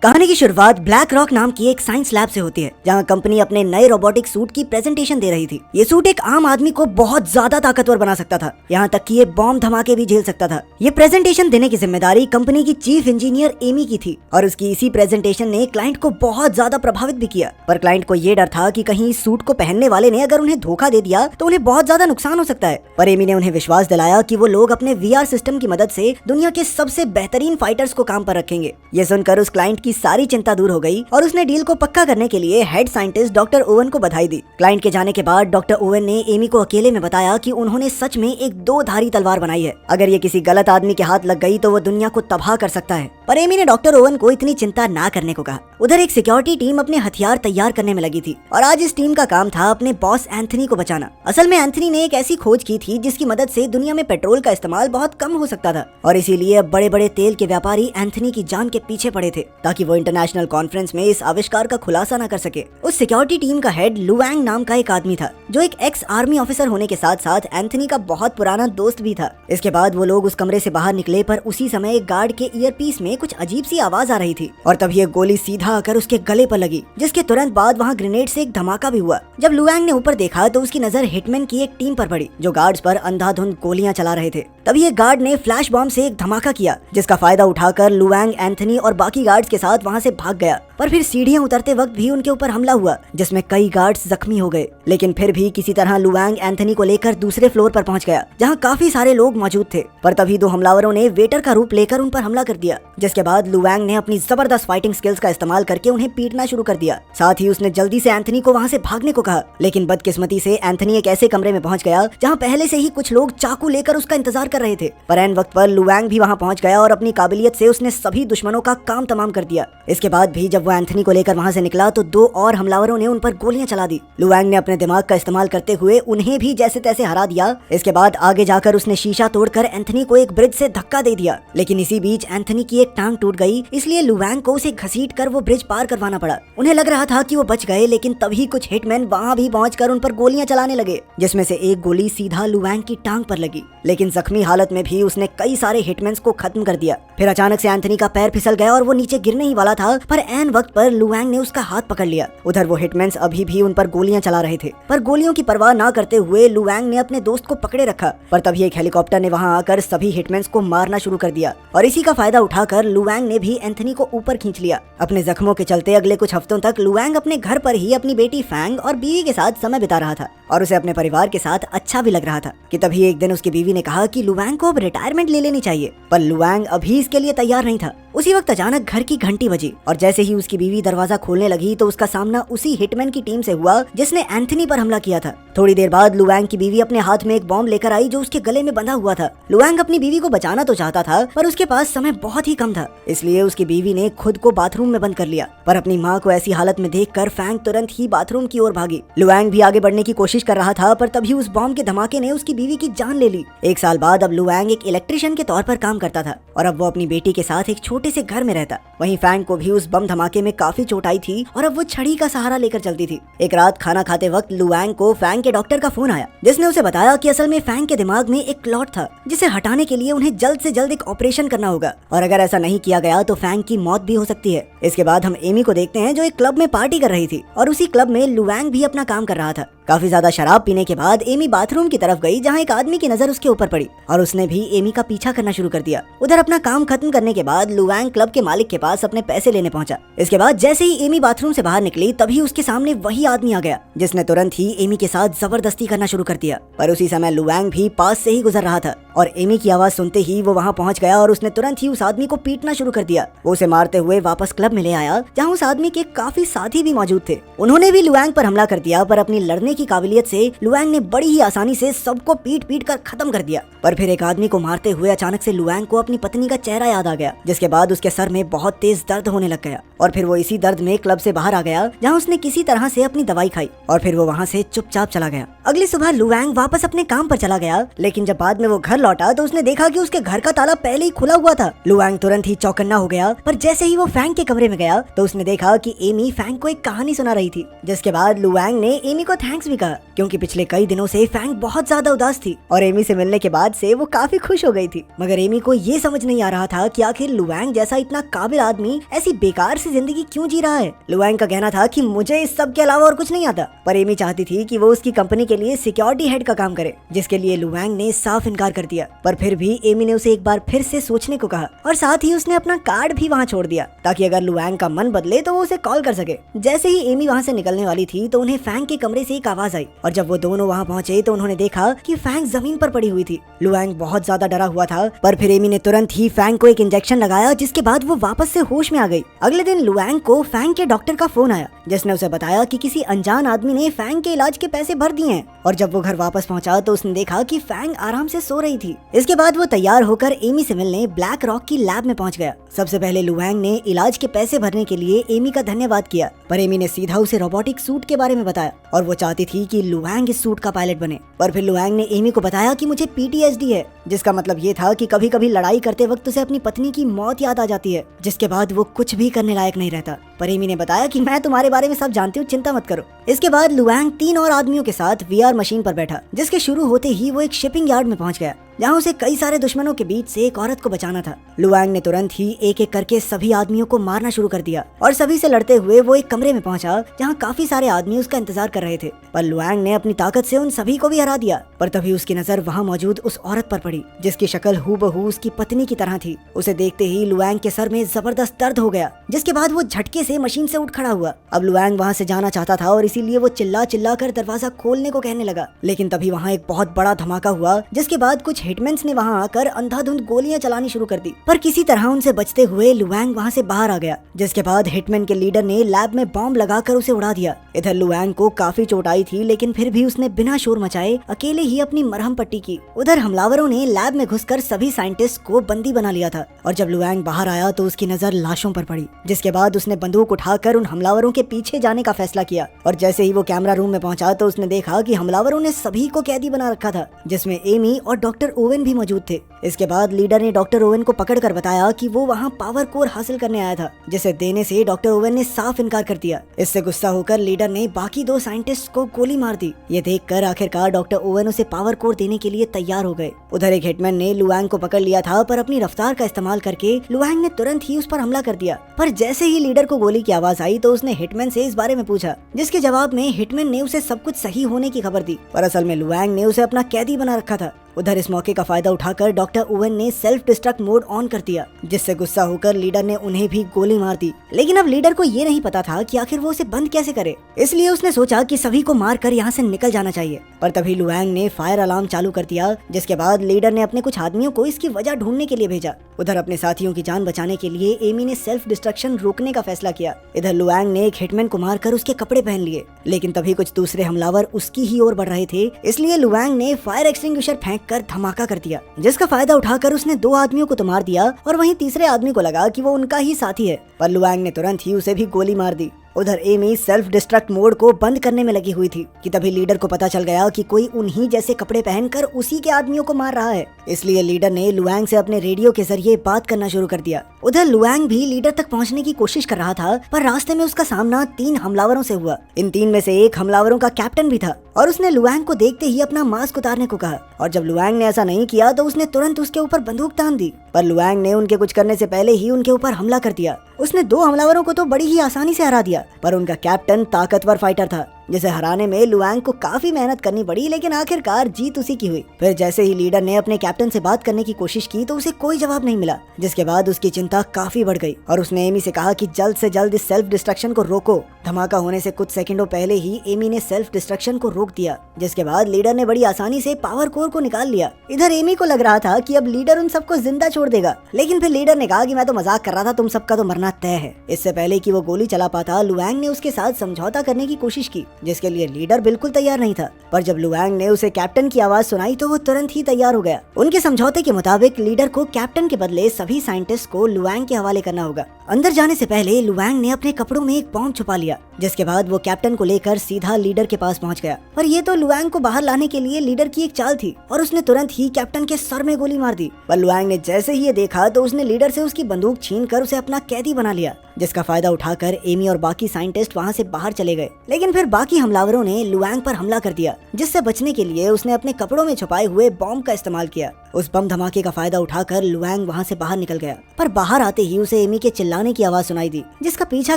कहानी की शुरुआत ब्लैक रॉक नाम की एक साइंस लैब से होती है, जहां कंपनी अपने नए रोबोटिक सूट की प्रेजेंटेशन दे रही थी। ये सूट एक आम आदमी को बहुत ज्यादा ताकतवर बना सकता था, यहाँ तक कि ये बॉम्ब धमाके भी झेल सकता था। ये प्रेजेंटेशन देने की जिम्मेदारी कंपनी की चीफ इंजीनियर एमी की थी और उसकी इसी प्रेजेंटेशन ने क्लाइंट को बहुत ज्यादा प्रभावित भी किया। पर क्लाइंट को ये डर था कि कहीं इस सूट को पहनने वाले ने अगर उन्हें धोखा दे दिया तो उन्हें बहुत ज्यादा नुकसान हो सकता है। पर एमी ने उन्हें विश्वास दिलाया कि वो लोग अपने वीआर सिस्टम की मदद से दुनिया के सबसे बेहतरीन फाइटर्स को काम पर रखेंगे। ये सुनकर उस क्लाइंट की सारी चिंता दूर हो गई और उसने डील को पक्का करने के लिए हेड साइंटिस्ट डॉक्टर ओवन को बधाई दी। क्लाइंट के जाने के बाद डॉक्टर ओवन ने एमी को अकेले में बताया कि उन्होंने सच में एक दो धारी तलवार बनाई है। अगर ये किसी गलत आदमी के हाथ लग गई तो वो दुनिया को तबाह कर सकता है। पर एमी ने डॉक्टर ओवन को इतनी चिंता ना करने को कहा। उधर एक सिक्योरिटी टीम अपने हथियार तैयार करने में लगी थी और आज इस टीम का काम था अपने बॉस एंथनी को बचाना। असल में एंथनी ने एक ऐसी खोज की थी जिसकी मदद से दुनिया में पेट्रोल का इस्तेमाल बहुत कम हो सकता था और इसीलिए अब बड़े बड़े तेल के व्यापारी एंथनी की जान के पीछे पड़े थे ताकि वो इंटरनेशनल कॉन्फ्रेंस में इस आविष्कार का खुलासा न कर सके। उस सिक्योरिटी टीम का हेड लुवांग नाम का एक आदमी था जो एक एक्स आर्मी ऑफिसर होने के साथ साथ एंथनी का बहुत पुराना दोस्त भी था। इसके बाद वो लोग उस कमरे से बाहर निकले, पर उसी समय एक गार्ड के ईयरपीस में कुछ अजीब सी आवाज आ रही थी और तभी एक गोली सीधा आकर उसके गले पर लगी, जिसके तुरंत बाद वहाँ ग्रेनेड से एक धमाका भी हुआ। जब लुवांग ने ऊपर देखा तो उसकी नजर हिटमैन की एक टीम पर पड़ी जो गार्ड्स पर अंधाधुंध गोलियां चला रहे थे। तभी एक गार्ड ने फ्लैश बॉम्ब से एक धमाका किया, जिसका फायदा उठाकर लुवांग एंथनी और बाकी गार्ड्स के साथ वहाँ से भाग गया। पर फिर सीढ़ियां उतरते वक्त भी उनके ऊपर हमला हुआ जिसमें कई गार्ड्स जख्मी हो गए, लेकिन फिर भी किसी तरह लुवांग एंथनी को लेकर दूसरे फ्लोर पर पहुंच गया जहां काफी सारे लोग मौजूद थे। पर तभी दो हमलावरों ने वेटर का रूप लेकर उन पर हमला कर दिया, जिसके बाद लुवांग ने अपनी जबरदस्त फाइटिंग स्किल्स का इस्तेमाल करके उन्हें पीटना शुरू कर दिया। साथ ही उसने जल्दी से एंथनी को वहां से भागने को कहा, लेकिन बदकिस्मती से एंथनी एक ऐसे कमरे में पहुंच गया जहां पहले से ही कुछ लोग चाकू लेकर उसका इंतजार कर रहे थे। पर ऐन वक्त पर लुवांग भी वहां पहुंच गया और अपनी काबिलियत से उसने सभी दुश्मनों का काम तमाम कर दिया। इसके बाद भी जब वो एंथनी को लेकर वहां से निकला तो दो और हमलावरों ने उन पर गोलियां चला दी। लुवांग ने अपने दिमाग का इस्तेमाल करते हुए उन्हें भी जैसे तैसे हरा दिया। इसके बाद आगे जाकर उसने शीशा तोड़कर एंथनी को एक ब्रिज से धक्का दे दिया, लेकिन इसी बीच एंथनी की एक टांग टूट गई, इसलिए लुवांग को उसे घसीटकर वो ब्रिज पार करवाना पड़ा। उन्हें लग रहा था कि वो बच गए, लेकिन तभी कुछ हिटमैन वहां भी पहुंचकर उन पर गोलियां चलाने लगे, जिसमें से एक गोली सीधा लुवांग की टांग पर लगी, लेकिन जख्मी हालत में भी उसने कई सारे हिटमैन्स को खत्म कर दिया। फिर अचानक से एंथनी का पैर फिसल गया और वो नीचे गिरने ही वाला था, पर ऐन वक्त पर लुवांग ने उसका हाथ पकड़ लिया। उधर वो हिटमैन्स अभी भी उन पर गोलियां चला रहे थे, पर गोलियों की परवाह ना करते हुए लुवांग ने अपने दोस्त को पकड़े रखा। पर तभी एक हेलीकॉप्टर ने वहां आकर सभी हिटमैन्स को मारना शुरू कर दिया और इसी का फायदा उठाकर लुवांग ने भी एंथनी को ऊपर खींच लिया। अपने जख्मों के चलते अगले कुछ हफ्तों तक लुवांग अपने घर पर ही अपनी बेटी फैंग और बीवी के साथ समय बिता रहा था और उसे अपने परिवार के साथ अच्छा भी लग रहा था कि तभी एक दिन उसकी बीवी ने कहा कि लुवांग को अब रिटायरमेंट ले लेनी चाहिए, पर लुवांग अभी इसके लिए तैयार नहीं था। उसी वक्त अचानक घर की घंटी बजी और जैसे ही उसकी बीवी दरवाजा खोलने लगी तो उसका सामना उसी हिटमैन की टीम से हुआ जिसने एंथनी पर हमला किया था। थोड़ी देर बाद लुवांग की बीवी अपने हाथ में एक बॉम्ब लेकर आई जो उसके गले में बंधा हुआ था। लुवांग अपनी बीवी को बचाना तो चाहता था, पर उसके पास समय बहुत ही कम था, इसलिए उसकी बीवी ने खुद को बाथरूम में बंद कर लिया। पर अपनी माँ को ऐसी हालत में देखकर फैंग तुरंत ही बाथरूम की ओर भागी। लुवांग भी आगे बढ़ने की कोशिश कर रहा था, पर तभी उस बॉम्ब के धमाके ने उसकी बीवी की जान ले ली। एक साल बाद अब लुवांग एक इलेक्ट्रिशियन के तौर पर काम करता था और अब वो अपनी बेटी के साथ एक छोटे से घर में रहता। वहीं फैंग को भी उस बम धमाके में काफी चोट आई थी और अब वो छड़ी का सहारा लेकर चलती थी। एक रात खाना खाते वक्त लुवांग को फैंग के डॉक्टर का फोन आया, जिसने उसे बताया कि असल में फैंग के दिमाग में एक क्लॉट था जिसे हटाने के लिए उन्हें जल्द से जल्द एक ऑपरेशन करना होगा और अगर ऐसा नहीं किया गया तो फैंग की मौत भी हो सकती है। इसके बाद हम एमी को देखते हैं जो एक क्लब में पार्टी कर रही थी और उसी क्लब में लुवांग भी अपना काम कर रहा था। काफी ज्यादा शराब पीने के बाद एमी बाथरूम की तरफ गई जहां एक आदमी की नजर उसके ऊपर पड़ी और उसने भी एमी का पीछा करना शुरू कर दिया। उधर अपना काम खत्म करने के बाद लुवांग क्लब के मालिक के पास अपने पैसे लेने पहुंचा। इसके बाद जैसे ही एमी बाथरूम से बाहर निकली तभी उसके सामने वही आदमी आ गया जिसने तुरंत ही एमी के साथ जबरदस्ती करना शुरू कर दिया। पर उसी समय लुवांग भी पास से ही गुजर रहा था और एमी की आवाज सुनते ही वो वहां पहुंच गया और उसने तुरंत ही उस आदमी को पीटना शुरू कर दिया। वो उसे मारते हुए वापस क्लब में ले आया जहाँ उस आदमी के काफी साथी भी मौजूद थे। उन्होंने भी लुवांग पर हमला कर दिया, पर अपनी लड़ने की काबिलियत से लुवांग ने बड़ी ही आसानी से सबको पीट पीट कर खत्म कर दिया। पर फिर एक आदमी को मारते हुए अचानक से लुवांग को अपनी पत्नी का चेहरा याद आ गया, जिसके बाद उसके सर में बहुत तेज दर्द होने लग गया और फिर वो इसी दर्द में क्लब से बाहर आ गया जहाँ उसने किसी तरह से अपनी दवाई खाई और फिर वो वहाँ से चुपचाप चला गया। अगली सुबह लुवांग वापस अपने काम पर चला गया, लेकिन जब बाद में वो घर लौटा तो उसने देखा कि उसके घर का ताला पहले ही खुला हुआ था। लुवांग तुरंत ही चौकन्ना हो गया, पर जैसे ही वो फैंग के कमरे में गया तो उसने देखा कि एमी फैंग को एक कहानी सुना रही थी। जिसके बाद लुवांग ने एमी को थैंक्स भी कहा, क्योंकि पिछले कई दिनों से फैंग बहुत ज्यादा उदास थी और एमी से मिलने के बाद से वो काफी खुश हो गई थी। मगर एमी को ये समझ नहीं आ रहा था कि आखिर लुवांग जैसा इतना काबिल आदमी ऐसी बेकार सी जिंदगी क्यों जी रहा है। लुवांग का कहना था कि मुझे इस सब के अलावा और कुछ नहीं आता, पर एमी चाहती थी कि वो उसकी कंपनी के लिए सिक्योरिटी हेड का काम करे, जिसके लिए लुवांग ने साफ इनकार कर दिया। पर फिर भी एमी ने उसे एक बार फिर से सोचने को कहा और साथ ही उसने अपना कार्ड भी वहाँ छोड़ दिया, ताकि अगर लुवांग का मन बदले तो वो उसे कॉल कर सके। जैसे ही एमी वहाँ से निकलने वाली थी तो उन्हें फैंग के कमरे से एक आवाज आई, और जब वो दोनों वहाँ पहुँचे तो उन्होंने देखा कि फैंग जमीन पर पड़ी हुई थी। लुवांग बहुत ज्यादा डरा हुआ था, पर फिर एमी ने तुरंत ही फैंग को एक इंजेक्शन लगाया, जिसके बाद वो वापस से होश में आ गई। अगले दिन लुवांग को फैंग के डॉक्टर का फोन आया, जिसने उसे बताया कि किसी अनजान आदमी ने फैंग के इलाज के पैसे भर दिए हैं। और जब वो घर वापस पहुंचा तो उसने देखा कि फैंग आराम से सो रही थी। इसके बाद वो तैयार होकर एमी से मिलने ब्लैक रॉक की लैब में पहुंच गया। सबसे पहले लुवांग ने इलाज के पैसे भरने के लिए एमी का धन्यवाद किया, पर एमी ने सीधा उसे रोबोटिक सूट के बारे में बताया और वो चाहती थी कि लुवांग इस सूट का पायलट बने। पर फिर लुवांग ने एमी को बताया कि मुझे PTSD है, जिसका मतलब ये था कि कभी कभी लड़ाई करते वक्त उसे अपनी पत्नी की मौत याद आ जाती है, जिसके बाद वो कुछ भी करने लायक नहीं रहता। पर एमी ने बताया कि मैं तुम्हारे बारे में सब जानती हूँ, चिंता मत करो। इसके बाद लुवांग 3 और आदमियों के साथ VR मशीन पर बैठा, जिसके शुरू होते ही वो एक शिपिंग यार्ड में पहुंच गया, जहां उसे कई सारे दुश्मनों के बीच से एक औरत को बचाना था। लुवांग ने तुरंत ही एक एक करके सभी आदमियों को मारना शुरू कर दिया और सभी से लड़ते हुए वो एक कमरे में पहुंचा, जहां काफी सारे आदमी उसका इंतजार कर रहे थे। पर लुवांग ने अपनी ताकत से उन सभी को भी हरा दिया। पर तभी उसकी नजर वहां मौजूद उस औरत पर पड़ी, जिसकी शक्ल हूबहू उसकी पत्नी की तरह थी। उसे देखते ही लुवांग के सर में जबरदस्त दर्द हो गया, जिसके बाद वो झटके से मशीन से उठ खड़ा हुआ। अब लुवांग वहां से जाना चाहता था और इसीलिए वो चिल्ला चिल्ला कर दरवाजा खोलने को कहने लगा, लेकिन तभी वहां एक बहुत बड़ा धमाका हुआ, जिसके बाद कुछ हिटमैन्स ने वहां आकर अंधाधुंध गोलियां चलानी शुरू कर दी। पर किसी तरह उनसे बचते हुए लुवांग वहां से बाहर आ गया, जिसके बाद हिटमैन के लीडर ने लैब में बॉम्ब लगाकर उसे उड़ा दिया। इधर लुवांग को काफी चोट आई थी, लेकिन फिर भी उसने बिना शोर मचाए अकेले ही अपनी मरहम पट्टी की। उधर हमलावरों ने लैब में घुसकर सभी साइंटिस्ट को बंदी बना लिया था, और जब लुवांग बाहर आया तो उसकी नजर लाशों पर पड़ी, जिसके बाद उसने बंदूक उठाकर उन हमलावरों के पीछे जाने का फैसला किया। और जैसे ही वो कैमरा रूम में पहुंचा तो उसने देखा कि हमलावरों ने सभी को कैदी बना रखा था, जिसमें एमी और डॉक्टर ओवेन भी मौजूद थे। इसके बाद लीडर ने डॉक्टर ओवेन को पकड़कर बताया कि वो वहां पावर कोर हासिल करने आया था, जिसे देने से डॉक्टर ओवेन ने साफ इनकार कर दिया। इससे गुस्सा होकर लीडर ने बाकी 2 साइंटिस्ट को गोली मार दी। ये देखकर आखिरकार डॉक्टर ओवेन उसे पावर कोर देने के लिए तैयार हो गए। उधर एक हिटमैन ने लुवांग को पकड़ लिया था, पर अपनी रफ्तार का इस्तेमाल करके लुवांग ने तुरंत ही उस पर हमला कर दिया। पर जैसे ही लीडर को गोली की आवाज आई तो उसने हिटमैन से इस बारे में पूछा, जिसके जवाब में हिटमैन ने उसे सब कुछ सही होने की खबर दी, पर असल में लुवांग ने उसे अपना कैदी बना रखा था। उधर इस मौके का फायदा उठाकर डॉक्टर ओवेन ने सेल्फ डिस्ट्रक्ट मोड ऑन कर दिया, जिससे गुस्सा होकर लीडर ने उन्हें भी गोली मार दी। लेकिन अब लीडर को ये नहीं पता था कि आखिर वो उसे बंद कैसे करे, इसलिए उसने सोचा कि सभी को मारकर यहाँ से निकल जाना चाहिए। पर तभी लुवांग ने फायर अलार्म चालू कर दिया, जिसके बाद लीडर ने अपने कुछ आदमियों को इसकी वजह ढूंढने के लिए भेजा। उधर अपने साथियों की जान बचाने के लिए एमी ने सेल्फ डिस्ट्रक्शन रोकने का फैसला किया। इधर लुवांग ने एक हिटमैन को मारकर उसके कपड़े पहन लिए, लेकिन तभी कुछ दूसरे हमलावर उसकी ही ओर बढ़ रहे थे, इसलिए लुवांग ने फायर एक्सटिंग्विशर फेंककर धमाका कर दिया, जिसका फायदा उठाकर उसने 2 आदमियों को तो मार दिया, और वहीं तीसरे आदमी को लगा कि वो उनका ही साथी है, पर लुवांग ने तुरंत ही उसे भी गोली मार दी। उधर एमी सेल्फ डिस्ट्रक्ट मोड को बंद करने में लगी हुई थी कि तभी लीडर को पता चल गया कि कोई उन्हीं जैसे कपड़े पहनकर उसी के आदमियों को मार रहा है। इसलिए लीडर ने लुवांग से अपने रेडियो के जरिए बात करना शुरू कर दिया। उधर लुवांग भी लीडर तक पहुंचने की कोशिश कर रहा था, पर रास्ते में उसका सामना 3 हमलावरों से हुआ। इन 3 में से एक हमलावरों का कैप्टन भी था, और उसने लुवांग को देखते ही अपना मास्क उतारने को कहा, और जब लुवांग ने ऐसा नहीं किया तो उसने तुरंत उसके ऊपर बंदूक तान दी। पर लुवांग ने उनके कुछ करने से पहले ही उनके ऊपर हमला कर दिया। उसने 2 हमलावरों को तो बड़ी ही आसानी से हरा दिया, पर उनका कैप्टन ताकतवर फाइटर था, जिसे हराने में लुवांग को काफी मेहनत करनी पड़ी, लेकिन आखिरकार जीत उसी की हुई। फिर जैसे ही लीडर ने अपने कैप्टन से बात करने की कोशिश की तो उसे कोई जवाब नहीं मिला, जिसके बाद उसकी चिंता काफी बढ़ गई, और उसने एमी से कहा कि जल्द से जल्द इस सेल्फ डिस्ट्रक्शन को रोको। धमाका होने से कुछ सेकंडों पहले ही एमी ने सेल्फ डिस्ट्रक्शन को रोक दिया, जिसके बाद लीडर ने बड़ी आसानी से पावर कोर को निकाल लिया। इधर एमी को लग रहा था कि अब लीडर उन सबको जिंदा छोड़ देगा, लेकिन फिर लीडर ने कहा कि मैं तो मजाक कर रहा था, तुम सबका तो मरना तय है। इससे पहले कि वो गोली चला पाता, लुवांग ने उसके साथ समझौता करने की कोशिश की, जिसके लिए लीडर बिल्कुल तैयार नहीं था। पर जब लुआंग ने उसे कैप्टन की आवाज सुनाई तो वो तुरंत ही तैयार हो गया। उनके समझौते के मुताबिक लीडर को कैप्टन के बदले सभी साइंटिस्ट को लुआंग के हवाले करना होगा। अंदर जाने से पहले लुआंग ने अपने कपड़ों में एक बॉम्ब छुपा लिया, जिसके बाद वो कैप्टन को लेकर सीधा लीडर के पास पहुंच गया। पर ये तो लुआंग को बाहर लाने के लिए लीडर की एक चाल थी और उसने तुरंत ही कैप्टन के सर में गोली मार दी। पर लुआंग ने जैसे ही ये देखा तो उसने लीडर से उसकी बंदूक छीनकर उसे अपना कैदी बना लिया, जिसका फायदा उठाकर एमी और बाकी साइंटिस्ट वहाँ से बाहर चले गए। लेकिन फिर बाकी हमलावरों ने लुआंग पर हमला कर दिया, जिससे बचने के लिए उसने अपने कपड़ों में छुपाए हुए बॉम्ब का इस्तेमाल किया। उस बम धमाके का फायदा उठाकर लुआंग वहाँ से बाहर निकल गया। पर बाहर आते ही उसे एमी के चिल्लाने की आवाज सुनाई दी, जिसका पीछा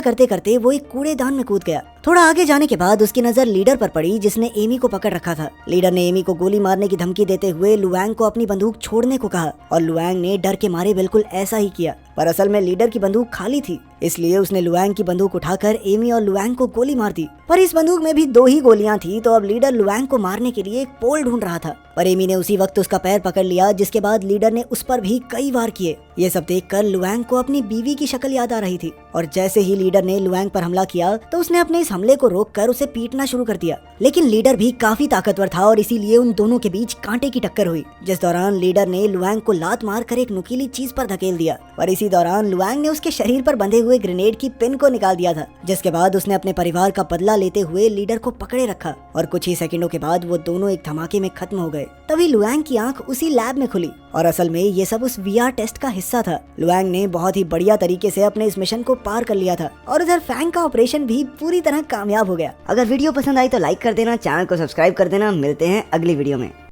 करते करते वो एक कूड़ेदान में कूद गया। थोड़ा आगे जाने के बाद उसकी नजर लीडर पर पड़ी, जिसने एमी को पकड़ रखा था। लीडर ने एमी को गोली मारने की धमकी देते हुए लुआंग को अपनी बंदूक छोड़ने को कहा और लुआंग ने डर के मारे बिल्कुल ऐसा ही किया। पर असल में लीडर की बंदूक खाली थी, इसलिए उसने लुआंग की बंदूक उठाकर एमी और लुआंग को गोली मार दी। पर इस बंदूक में भी 2 ही गोलियां थी, तो अब लीडर लुआंग को मारने के लिए एक पोल ढूंढ रहा था। पर एमी ने उसी वक्त उसका पैर पकड़ लिया, जिसके बाद लीडर ने उस पर भी कई वार किए। ये सब देखकर लुआंग को अपनी बीवी की शक्ल याद आ रही थी और जैसे ही लीडर ने लुआंग पर हमला किया तो उसने अपने इस हमले को रोककर उसे पीटना शुरू कर दिया। लेकिन लीडर भी काफी ताकतवर था और इसीलिए उन दोनों के बीच कांटे की टक्कर हुई, जिस दौरान लीडर ने लुआंग को लात मारकर एक नुकीली चीज पर धकेल दिया। और इसी दौरान लुआंग ने उसके शरीर पर बंधे हुए ग्रेनेड की पिन को निकाल दिया था, जिसके बाद उसने अपने परिवार का बदला लेते हुए लीडर को पकड़े रखा और कुछ ही सेकंडों के बाद वो दोनों एक धमाके में खत्म हो गए। तभी लुआंग की आंख उसी लैब में खुली और असल में ये सब उस VR टेस्ट का हिस्सा था। लुआंग ने बहुत ही बढ़िया तरीके से अपने इस मिशन को पार कर लिया था और उधर फैंग का ऑपरेशन भी पूरी तरह कामयाब हो गया। अगर वीडियो पसंद आई तो लाइक कर देना, चैनल को सब्सक्राइब कर देना। मिलते हैं अगली वीडियो में।